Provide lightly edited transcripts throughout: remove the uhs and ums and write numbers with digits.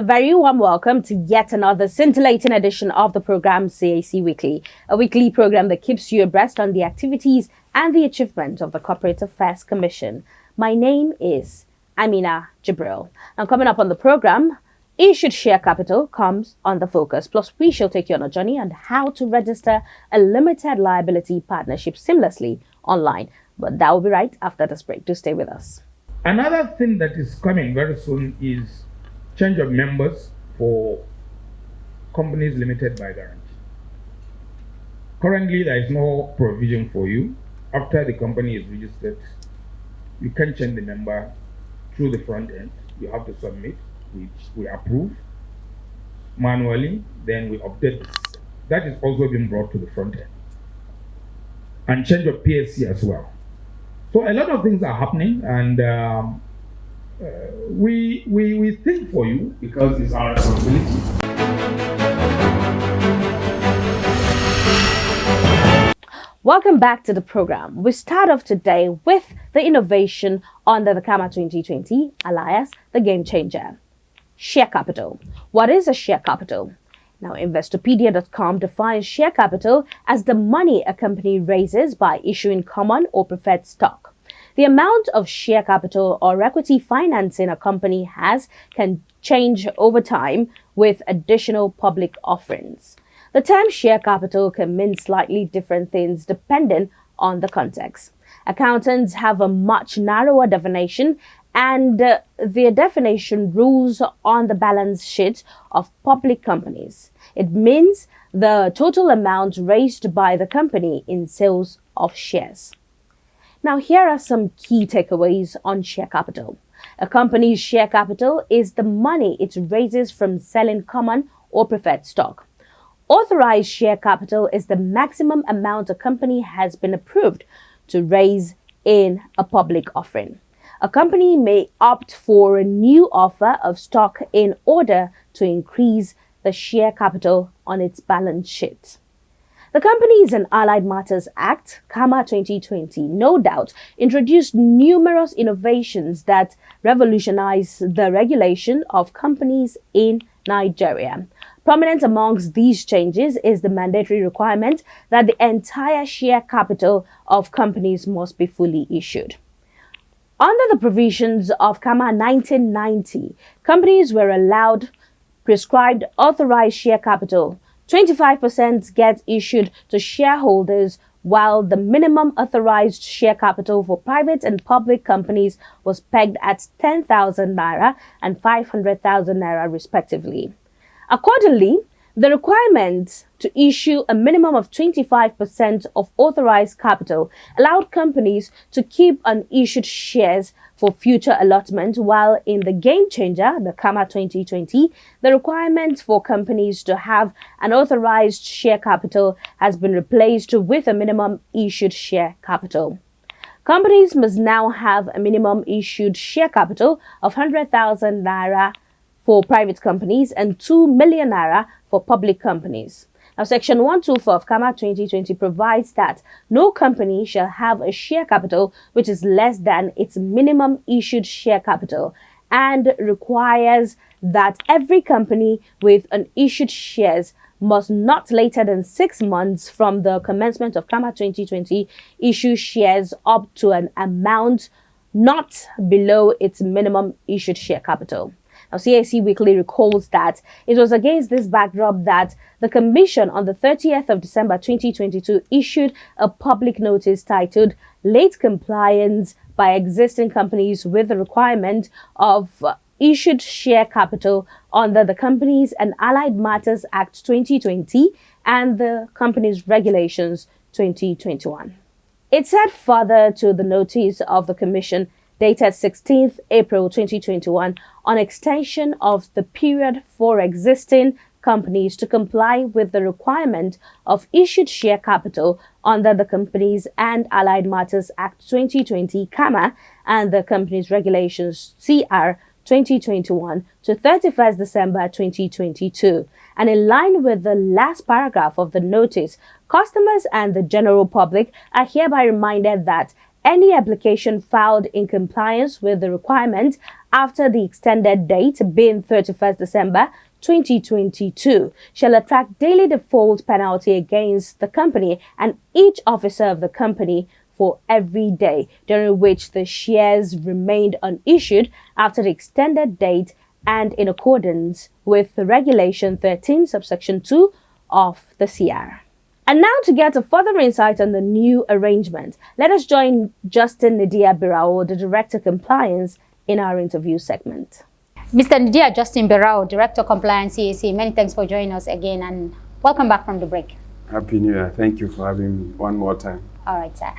a very warm welcome to yet another scintillating edition of the program CAC Weekly, a weekly program that keeps you abreast on the activities and the achievements of the Corporate Affairs Commission. My name is Amina Jibril. Now, coming up on the program, issued share capital comes on the focus. Plus, we shall take you on a journey on how to register a limited liability partnership seamlessly online. But that will be right after this break. Do stay with us. Another thing that is coming very soon is change of members for companies limited by guarantee. Currently, there is no provision for you. After the company is registered, you can change the member through the front end. You have to submit, which we approve manually, then we update the system. That is also being brought to the front end. And change of PSC as well. So a lot of things are happening, and we think for you because it's our responsibility. Welcome back to the program. We start off today with the innovation under the CAMA 2020, alias the Game Changer. Share capital. What is a share capital? Now, Investopedia.com defines share capital as the money a company raises by issuing common or preferred stock. The amount of share capital or equity financing a company has can change over time with additional public offerings. The term share capital can mean slightly different things depending on the context. Accountants have a much narrower definition, and their definition rules on the balance sheet of public companies. It means the total amount raised by the company in sales of shares. Now, here are some key takeaways on share capital. A company's share capital is the money it raises from selling common or preferred stock. Authorized share capital is the maximum amount a company has been approved to raise in a public offering. A company may opt for a new offer of stock in order to increase the share capital on its balance sheet. The Companies and Allied Matters Act, CAMA 2020, no doubt introduced numerous innovations that revolutionized the regulation of companies in Nigeria. Prominent amongst these changes is the mandatory requirement that the entire share capital of companies must be fully issued. Under the provisions of CAMA 1990, companies were allowed prescribed authorized share capital. 25% gets issued to shareholders, while the minimum authorized share capital for private and public companies was pegged at 10,000 naira and 500,000 naira respectively. Accordingly, the requirement to issue a minimum of 25% of authorized capital allowed companies to keep unissued shares for future allotment, while in the Game Changer, the CAMA 2020, the requirement for companies to have an authorized share capital has been replaced with a minimum issued share capital. Companies must now have a minimum issued share capital of 100,000 naira for private companies and 2 million naira for public companies. Now, Section 124 of CAMA 2020 provides that no company shall have a share capital which is less than its minimum issued share capital, and requires that every company with unissued shares must not later than 6 months from the commencement of CAMA 2020 issue shares up to an amount not below its minimum issued share capital. Now, CAC Weekly recalls that it was against this backdrop that the Commission on the 30th of December 2022 issued a public notice titled Late Compliance by Existing Companies with the Requirement of Issued Share Capital under the Companies and Allied Matters Act 2020 and the Companies Regulations 2021. It said further to the notice of the Commission dated 16th April 2021 on extension of the period for existing companies to comply with the requirement of issued share capital under the Companies and Allied Matters Act 2020 CAMA and the Companies Regulations CR 2021 to 31st December 2022. And in line with the last paragraph of the notice, customers and the general public are hereby reminded that any application filed in compliance with the requirement after the extended date being 31st December 2022 shall attract daily default penalty against the company and each officer of the company for every day during which the shares remained unissued after the extended date and in accordance with the Regulation 13, subsection 2 of the CR. And now to get a further insight on the new arrangement, let us join Justin Nidia Birao, the Director Compliance, in our interview segment. Mr. Nidia Justin Birao, Director Compliance CAC, many thanks for joining us again and welcome back from the break. Happy New Year. Thank you for having me one more time. All right, sir.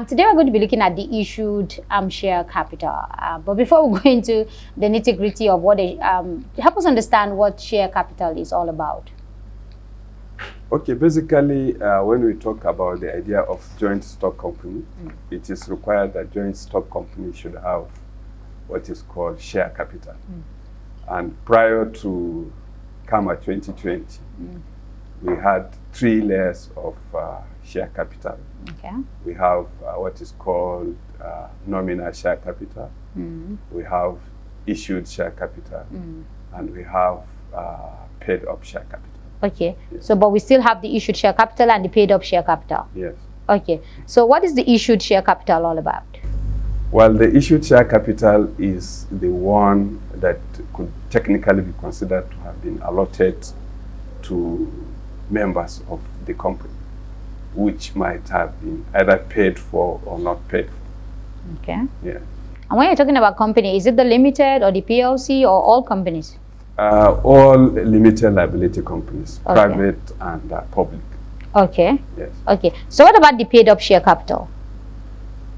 Today we're going to be looking at the issued share capital. But before we go into the nitty-gritty of what help us understand what share capital is all about. Okay, basically, when we talk about the idea of joint stock company, it is required that joint stock company should have what is called share capital. And prior to CAMA 2020, we had 3 layers of share capital. Okay. We have what is called nominal share capital. We have issued share capital. And we have paid up share capital. Okay. Yes. So, but we still have the issued share capital and the paid up share capital. Yes. Okay. So, what is the issued share capital all about? Well, the issued share capital is the one that could technically be considered to have been allotted to members of the company, which might have been either paid for or not paid for. Okay. Yeah. And when you're talking about company, is it the limited or the PLC or all companies? All limited liability companies, Okay. private and public. Okay. Yes. Okay. So, what about the paid up share capital?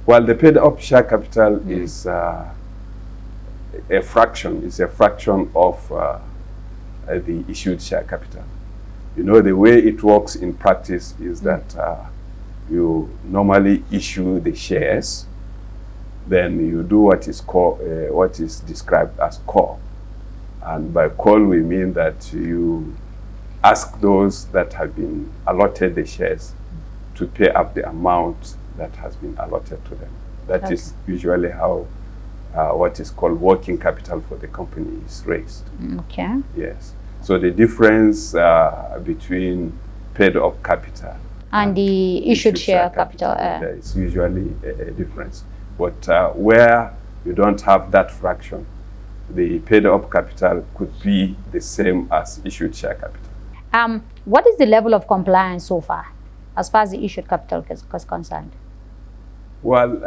Well, the paid up share capital is a fraction. It's a fraction of the issued share capital. You know, the way it works in practice is that you normally issue the shares, then you do what is called, what is described as call. And by call, we mean that you ask those that have been allotted the shares to pay up the amount that has been allotted to them. That is usually how what is called working capital for the company is raised. Okay. Yes. So the difference between paid up capital And the issued share capital. there is usually a difference. But where you don't have that fraction, the paid up capital could be the same as issued share capital. What is the level of compliance so far, as far as the issued capital is concerned? Well,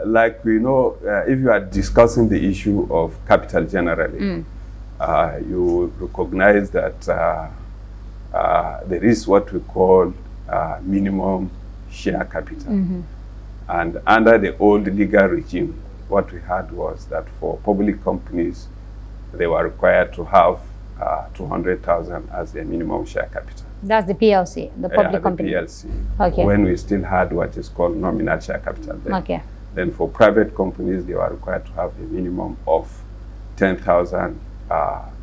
like we know, if you are discussing the issue of capital generally, you recognize that there is what we call minimum share capital. And under the old legal regime, what we had was that for public companies, they were required to have 200,000 as their minimum share capital. That's the PLC, the public company. The PLC. Okay. When we still had what is called nominal share capital then. Okay. Then for private companies, they were required to have a minimum of 10,000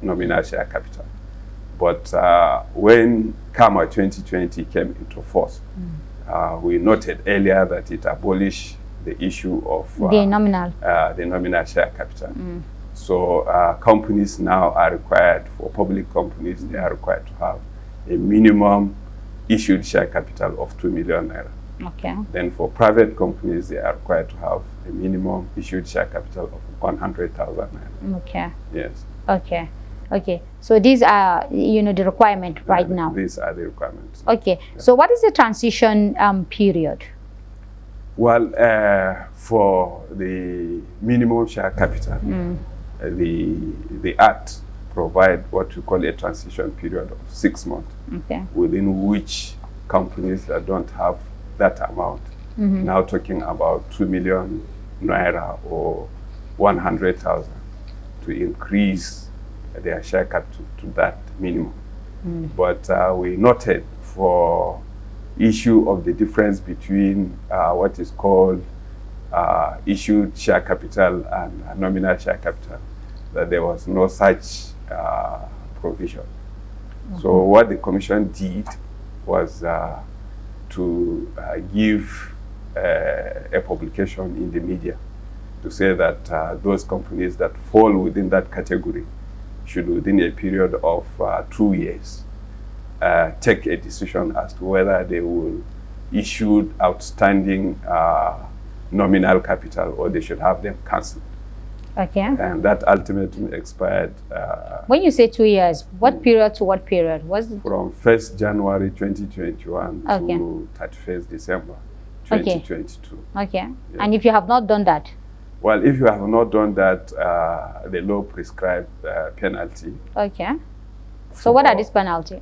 nominal share capital. But when CAMA 2020 came into force, we noted earlier that it abolished the issue of the nominal share capital. So companies now are required, for public companies, they are required to have a minimum issued share capital of 2 million naira. Okay. Then for private companies, they are required to have a minimum issued share capital of 100,000 naira. Okay. Yes. Okay. Okay. So these are, the requirement right now. These are the requirements. Okay. So what is the transition period? Well, for the minimum share capital, the Act provide what we call a transition period of 6 months, within which companies that don't have that amount, now talking about 2 million naira or 100,000, to increase their share capital to that minimum. But we noted for issue of the difference between what is called issued share capital and nominal share capital, that there was no such provision. So what the Commission did was to give a publication in the media to say that those companies that fall within that category should, within a period of 2 years, take a decision as to whether they will issue outstanding nominal capital or they should have them cancelled. Okay. And that ultimately expired. When you say 2 years, what period to what period? Was it? From 1st January 2021 Okay. to 31st December 2022. Okay. Yeah. And if you have not done that? Well, if you have not done that, the law prescribed penalty. Okay. So what are these penalties?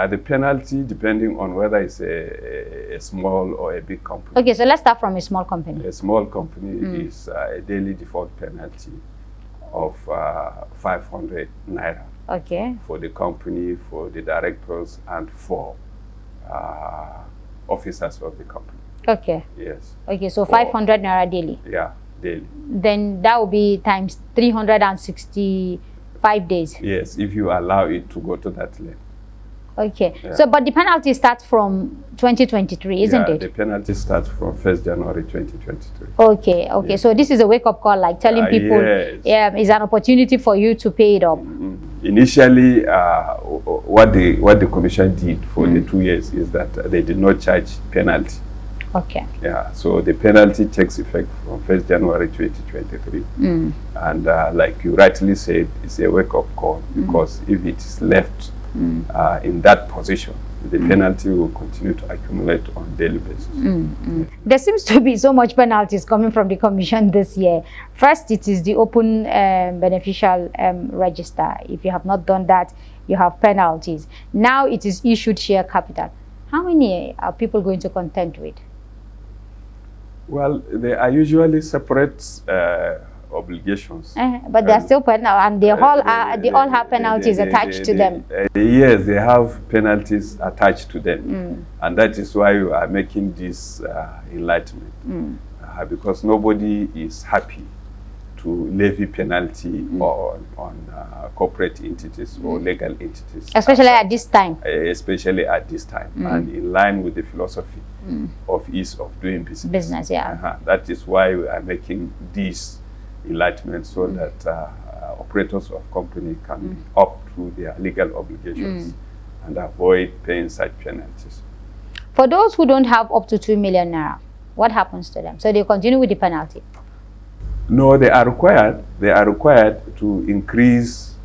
The penalty, depending on whether it's a small or a big company. Okay, so let's start from a small company. A small company is a daily default penalty of 500 naira Okay. for the company, for the directors, and for officers of the company. Okay. Yes. Okay, so For- 500 naira daily. Yeah, daily. Then that will be times 365 days. Yes, if you allow it to go to that level. Okay. Yeah. So, but the penalty starts from 2023, isn't Yeah, it? the penalty starts from 1st January 2023. Okay. Okay. Yes. So this is a wake-up call, like telling people, Yes. yeah, it's an opportunity for you to pay it up. Initially, what the commission did for the 2 years is that they did not charge penalty. Okay. Yeah, so the penalty takes effect from 1st January 2023. And like you rightly said, it's a wake-up call because if it is left in that position, the penalty will continue to accumulate on a daily basis. There seems to be so much penalties coming from the commission this year. First, it is the open beneficial register. If you have not done that, you have penalties. Now it is issued share capital. How many are people going to contend with? Well, they are usually separate obligations. But they are still penal, and they all have penalties attached to them. Yes, they have penalties attached to them, and that is why we are making this enlightenment, because nobody is happy to levy penalty on corporate entities or legal entities, Especially at this time. especially at this time, and in line with the philosophy of ease of doing business. Yeah. That is why we are making this enlightenment so that operators of company can opt to their legal obligations and avoid paying such penalties. For those who don't have up to 2 million naira, what happens to them? So they continue with the penalty. No, they are required. They are required to increase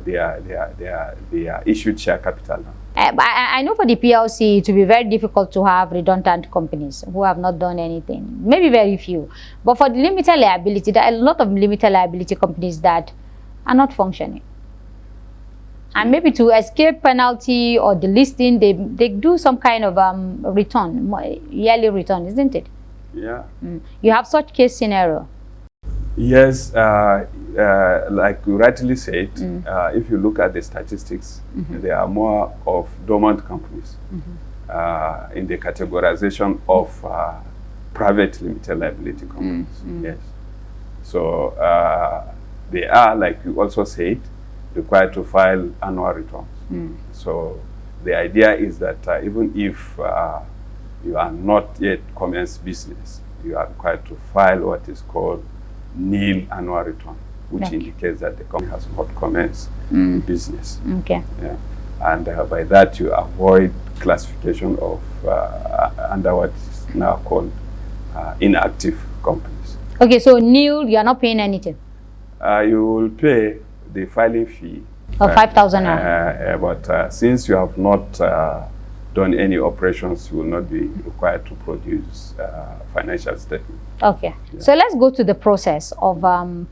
their issued share capital now. But I know for the PLC it will be very difficult to have redundant companies who have not done anything. Maybe very few. But for the limited liability, there are a lot of limited liability companies that are not functioning. And maybe to escape penalty or delisting, they do some kind of return, yearly return, isn't it? Yeah. You have such case scenario. Yes, like you rightly said, if you look at the statistics, there are more of dormant companies in the categorization of private limited liability companies. Yes. So they are, like you also said, required to file annual returns. So the idea is that even if you are not yet commenced business, you are required to file what is called nil annual return, which indicates that the company has not commenced business. Okay. Yeah. And by that you avoid classification of under what is now called inactive companies. Okay, so nil, you are not paying anything. You will pay the filing fee Of 5,000 naira. but since you have not done any operations, you will not be required to produce financial statement. Okay. So let's go to the process of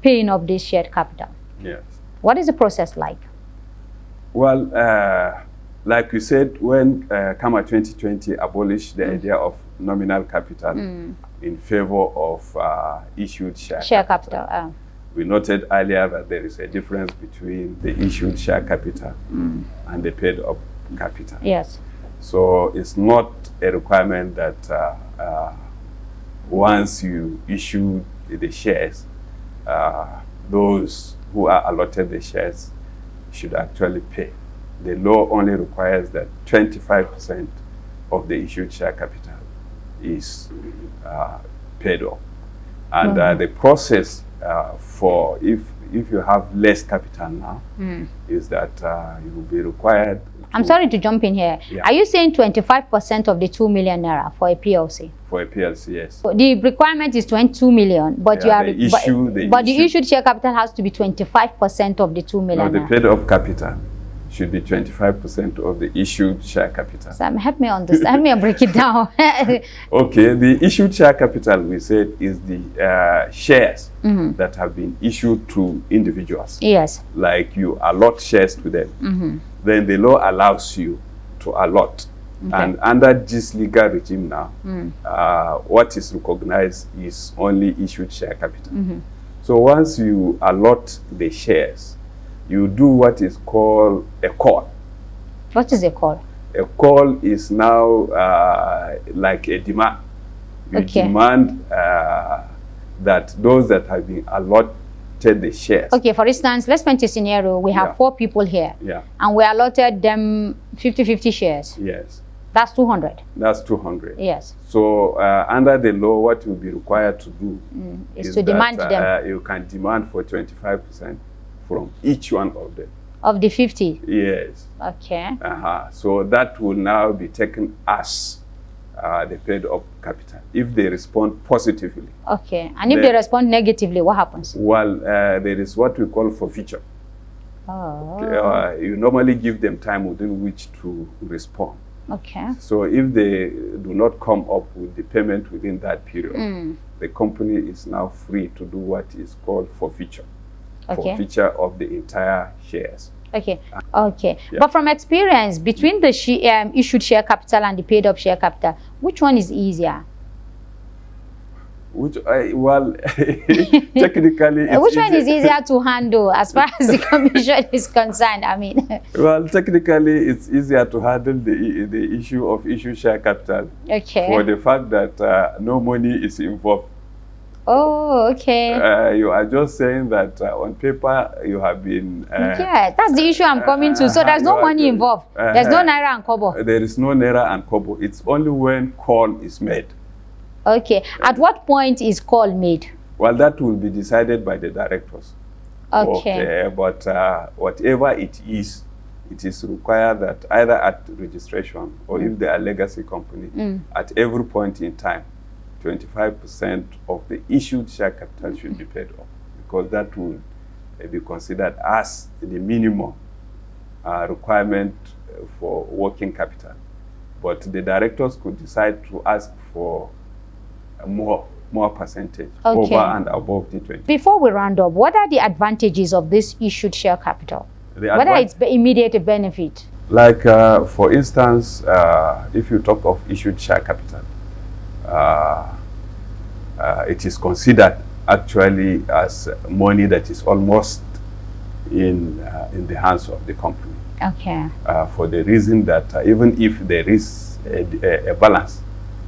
paying up this shared capital. Yes. What is the process like? Well, like we said, when CAMA 2020 abolished the idea of nominal capital in favor of issued share Capital. we noted earlier that there is a difference between the issued share capital and the paid up capital. Yes. So it's not a requirement that once you issue the shares, those who are allotted the shares should actually pay. The law only requires that 25% of the issued share capital is paid off. And the process for if you have less capital now is that you will be required. I'm sorry to jump in here. Yeah. Are you saying 25% of the 2 million naira for a PLC? For a PLC, yes. So the requirement is 22 million, but Yeah, you are but the issued share capital has to be 25% of the 2 million. No, the naira. paid up capital should be 25% of the issued share capital. Sam, help me understand. Help me break it down. Okay, the issued share capital, we said, is the shares that have been issued to individuals. Yes. Like you allot shares to them. Then the law allows you to allot. Okay. And under this legal regime now, what is recognized is only issued share capital. So once you allot the shares, you do what is called a call. What is a call? A call is now like a demand. You Okay. demand that those that have been allotted the shares. Okay, for instance, let's paint a scenario. We have Yeah. 4 people here, Yeah. and we allotted them 50-50 shares. Yes. That's 200. That's 200. Yes. So under the law, what you'll be required to do Is is to that, demand them you can demand for 25% from each one of them. of the 50. Yes. Okay. So that will now be taken as the paid up capital if they respond positively. Okay. And if they respond negatively, what happens? Well, there is what we call forfeiture. Oh. You normally give them time within which to respond. Okay. So if they do not come up with the payment within that period, the company is now free to do what is called forfeiture. Okay. Forfeiture of the entire shares. Okay. Okay. Yeah. But from experience, between the issued share capital and the paid up share capital, which one is easier? Which, well, technically, it's Which one is easier to handle as far as the commission is concerned? I mean, Well, technically, it's easier to handle the issue of issued share capital okay. for the fact that no money is involved. Oh, okay. You are just saying that on paper you have been. Yeah, that's the issue I'm coming to. So there's no money involved. There's no naira and kobo. There is no naira and kobo. It's only when call is made. Okay. At what point is call made? Well, that will be decided by the directors. Okay. But whatever it is required that either at registration or if they are legacy company, at every point in time, 25% of the issued share capital should be paid off, because that will be considered as the minimum requirement for working capital. But the directors could decide to ask for more percentage Okay. over and above the 20. Before we round up, what are the advantages of this issued share capital? Whether it's immediate benefit? Like, for instance, if you talk of issued share capital, it is considered actually as money that is almost in the hands of the company. Okay. For the reason that even if there is a balance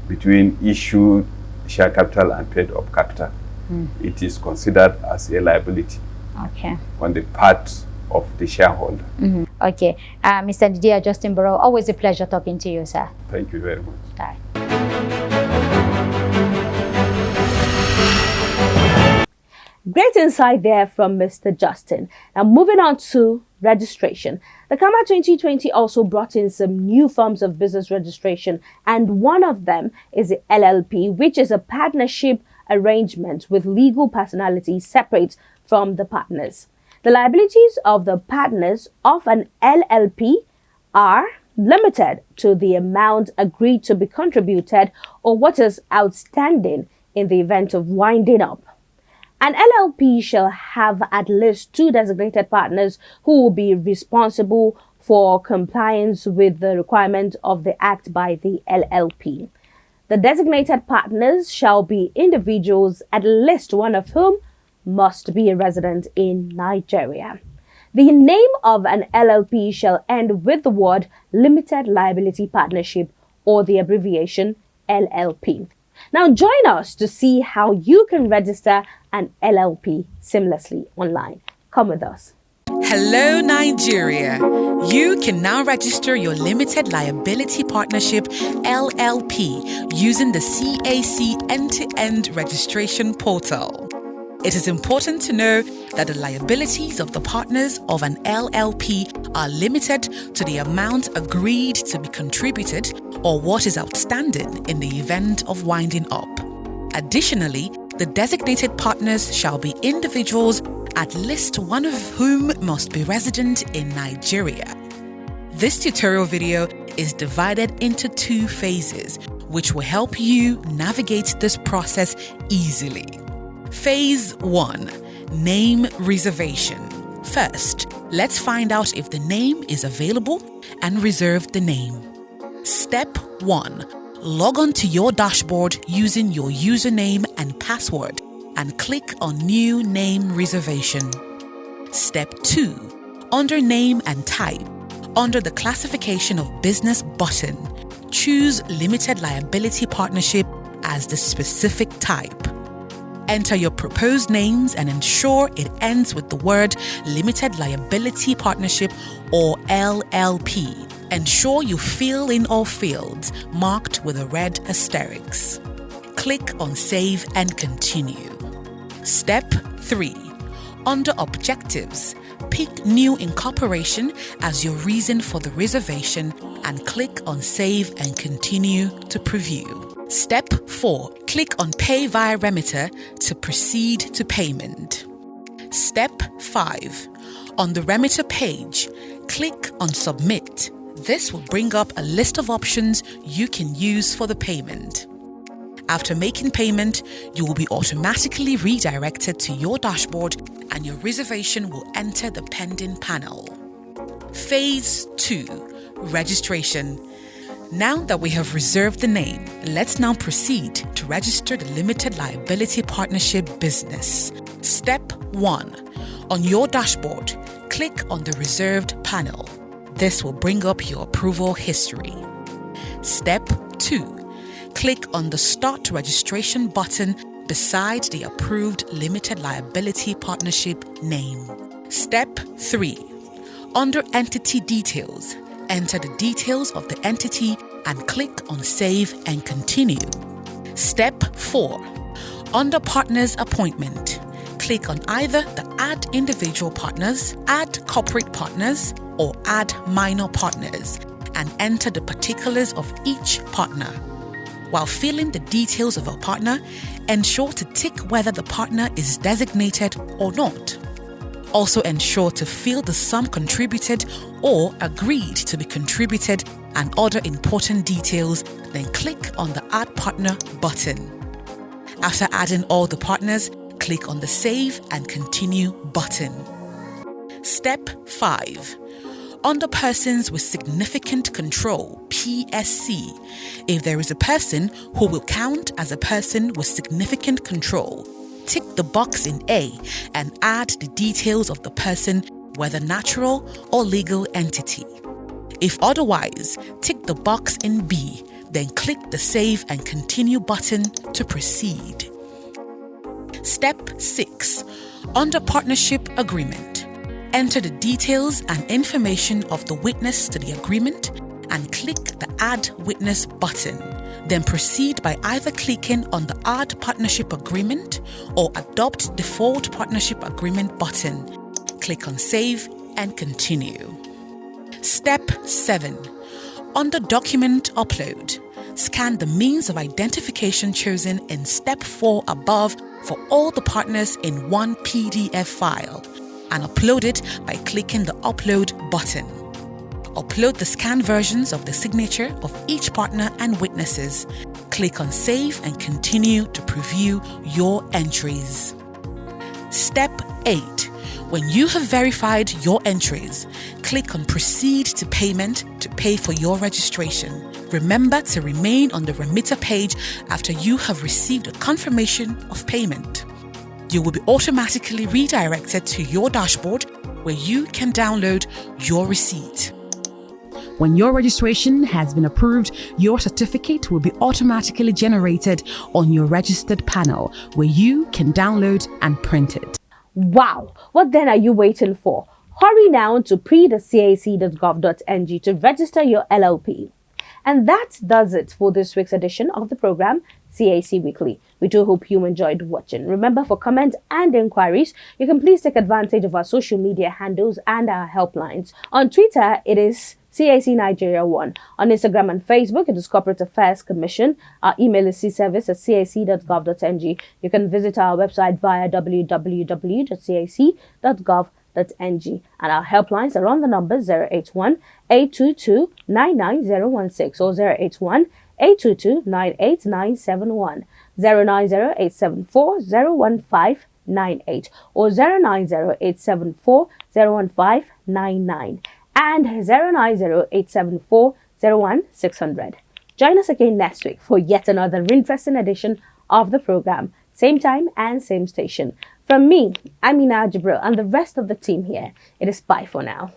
between issued share capital and paid up capital, it is considered as a liability Okay. on the part of the shareholder. Okay. Mr. Didier Justin Barrow, always a pleasure talking to you, sir. Thank you very much. Bye. Great insight there from Mr. Justin. Now moving on to registration. The CAMA 2020 also brought in some new forms of business registration, and one of them is the LLP, which is a partnership arrangement with legal personalities separate from the partners. The liabilities of the partners of an LLP are limited to the amount agreed to be contributed or what is outstanding in the event of winding up. An LLP shall have at least 2 designated partners who will be responsible for compliance with the requirement of the Act by the LLP. The designated partners shall be individuals, at least one of whom must be a resident in Nigeria. The name of an LLP shall end with the word Limited Liability Partnership, or the abbreviation LLP. Now join us to see how you can register an LLP seamlessly online. Come with us. Hello, Nigeria. You can now register your Limited Liability Partnership LLP using the CAC end-to-end registration portal. It is important to know that the liabilities of the partners of an LLP are limited to the amount agreed to be contributed or what is outstanding in the event of winding up. Additionally, the designated partners shall be individuals, at least one of whom must be resident in Nigeria. This tutorial video is divided into 2 phases, which will help you navigate this process easily. Phase 1. Name reservation. First, let's find out if the name is available and reserve the name. Step 1. Log on to your dashboard using your username and password and click on New Name Reservation. Step 2. Under Name and Type, under the Classification of Business button, choose Limited Liability Partnership as the specific type. Enter your proposed names and ensure it ends with the word Limited Liability Partnership or LLP. Ensure you fill in all fields marked with a red asterisk. Click on Save and Continue. Step 3. Under Objectives, pick New Incorporation as your reason for the reservation and click on Save and Continue to preview. Step 4. Click on Pay via Remitter to proceed to payment. Step 5. On the Remitter page, click on Submit. This will bring up a list of options you can use for the payment. After making payment, you will be automatically redirected to your dashboard and your reservation will enter the pending panel. Phase 2. Registration. Now that we have reserved the name, let's now proceed to register the Limited Liability Partnership business. Step 1. On your dashboard, click on the Reserved panel. This will bring up your approval history. Step 2. Click on the Start Registration button beside the approved Limited Liability Partnership name. Step 3. Under Entity Details, enter the details of the entity and click on Save and Continue. Step 4. Under Partners Appointment, click on either the Add Individual Partners, Add Corporate Partners, or Add Minor Partners and enter the particulars of each partner. While filling the details of a partner, ensure to tick whether the partner is designated or not. Also ensure to fill the sum contributed or agreed to be contributed and other important details, then click on the Add Partner button. After adding all the partners, click on the Save and Continue button. Step 5. Under Persons with Significant Control, PSC, if there is a person who will count as a person with significant control, tick the box in A and add the details of the person, whether natural or legal entity. If otherwise, tick the box in B, then click the Save and Continue button to proceed. Step 6. Under Partnership Agreement, enter the details and information of the witness to the agreement and click the Add Witness button. Then proceed by either clicking on the Add Partnership Agreement or Adopt Default Partnership Agreement button. Click on Save and Continue. Step 7. Under Document Upload, scan the means of identification chosen in Step 4 above for all the partners in one PDF file and upload it by clicking the Upload button. Upload the scanned versions of the signature of each partner and witnesses. Click on Save and Continue to preview your entries. Step 8. When you have verified your entries, click on Proceed to Payment to pay for your registration. Remember to remain on the remitter page after you have received a confirmation of payment. You will be automatically redirected to your dashboard where you can download your receipt. When your registration has been approved, your certificate will be automatically generated on your registered panel where you can download and print it. Wow! What then are you waiting for? Hurry now to pre.cac.gov.ng to register your LLP. And that does it for this week's edition of the program, CAC Weekly. We do hope you enjoyed watching. Remember, for comments and inquiries, you can please take advantage of our social media handles and our helplines. On Twitter, it is CAC Nigeria 1. On Instagram and Facebook, it is Corporate Affairs Commission. Our email is cservice@cac.gov.ng. You can visit our website via www.cac.gov.ng. And our helplines are on the numbers 081-822-99016 or 081-822-98971, 090-874-01598 or 090-874-01599. and 090-874-01600. Join us again next week for yet another interesting edition of the program. Same time and same station. From me, Amina Jibril, and the rest of the team here, it is bye for now.